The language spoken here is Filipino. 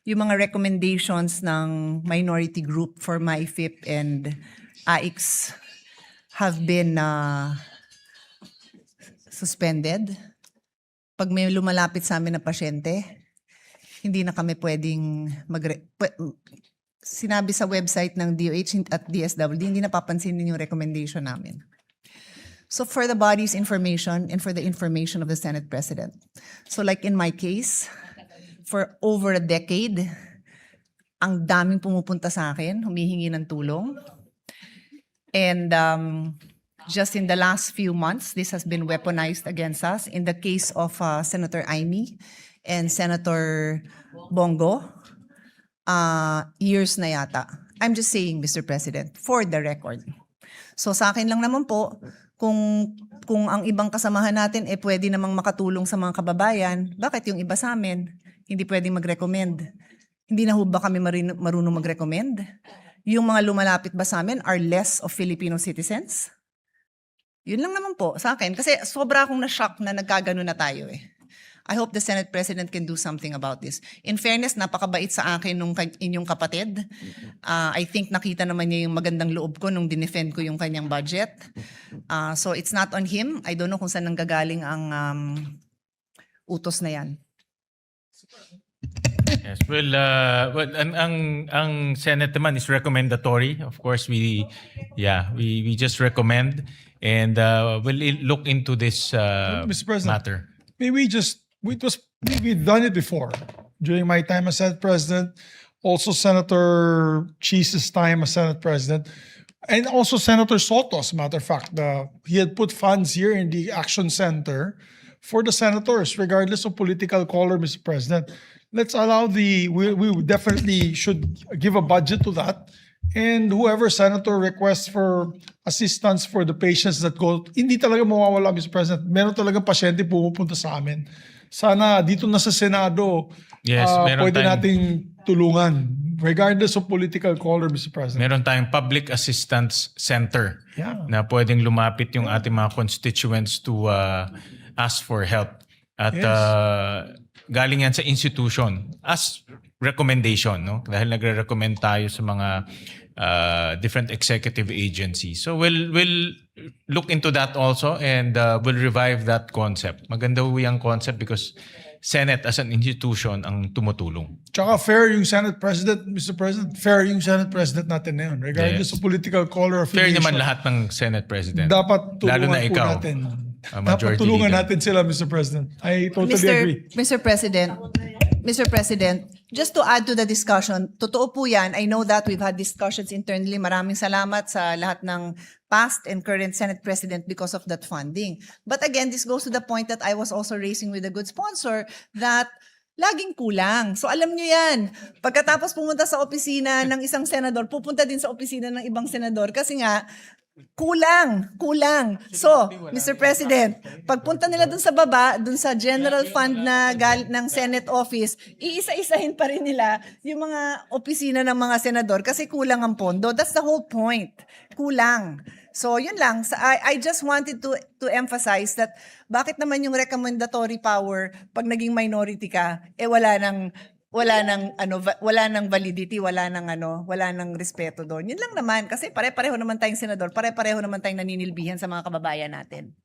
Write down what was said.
yung mga recommendations ng minority group for MyFIP and AIX have been suspended. Pag may lumalapit sa amin na pasyente, hindi na kami pwedeng sinabi sa website ng DOH at DSWD, hindi napapansinin yung recommendation namin. So for the body's information and for the information of the Senate President. So like in my case, for over a decade, ang daming pumupunta sa akin, humihingi ng tulong. And just in the last few months, this has been weaponized against us. In the case of Senator Amy and Senator Bongo, years na yata. I'm just saying, Mr. President, for the record. So sa akin lang naman po, kung ang ibang kasamahan natin pwede namang makatulong sa mga kababayan, bakit yung iba sa amin hindi pwedeng mag-recommend? Hindi na ho ba kami marunong mag-recommend? Yung mga lumalapit ba sa amin are less of Filipino citizens? Yun lang naman po sa akin. Kasi sobra akong na-shock na nagkagano na tayo I hope the Senate President can do something about this. In fairness, napakabait sa akin nung inyong kapatid. I think nakita naman niya yung magandang loob ko nung dinefend ko yung kanyang budget. So it's not on him. I don't know kung saan nanggagaling ang utos na yan. Yes, well, ang Senate naman is recommendatory. Of course, we just recommend and we'll look into this Mr. President, matter. We've done it before during my time as Senate President, also Senator Cheese's time as Senate President, and also Senator Soto, as a matter of fact. He had put funds here in the Action Center for the senators, regardless of political color, Mr. President. Let's allow we definitely should give a budget to that. And whoever senator requests for assistance for the patients that go, hindi talaga mawawala, Mr. President. Meron talaga pasyente pumupunta sa amin. Sana dito na sa Senado, Yes, pwede nating tulungan, regardless of political color, Mr. President. Meron tayong Public Assistance Center na pwedeng lumapit yung ating mga constituents to ask for help. At galing yan sa institution as recommendation, no? Dahil nagre-recommend tayo sa mga different executive agencies. So we'll look into that also and we'll revive that concept. Maganda yung concept because Senate as an institution ang tumutulong. Tsaka fair yung Senate President, Mr. President. Fair yung Senate President natin na yun, regardless of political color Fair affiliation. naman lahat ng Senate President. Dapat tulungan Lalo na po ikaw, natin. Dapat majority tulungan leader. natin sila, Mr. President. I totally agree. Mr. President, just to add to the discussion, totoo po yan. I know that we've had discussions internally. Maraming salamat sa lahat ng past and current Senate President because of that funding. But again, this goes to the point that I was also raising with a good sponsor that laging kulang. So alam nyo yan, pagkatapos pumunta sa opisina ng isang senador, pupunta din sa opisina ng ibang senador kasi nga, kulang. So, Mr. President, pagpunta nila dun sa baba, dun sa general fund na ng Senate office, iisa-isahin pa rin nila yung mga opisina ng mga senador kasi kulang ang pondo. That's the whole point. Kulang. So, yun lang. I just wanted to emphasize that bakit naman yung recommendatory power pag naging minority ka, wala nang validity, wala nang respeto doon. Yun lang naman kasi pare-pareho naman tayong senador, pare-pareho naman tayong naninilbihan sa mga kababayan natin.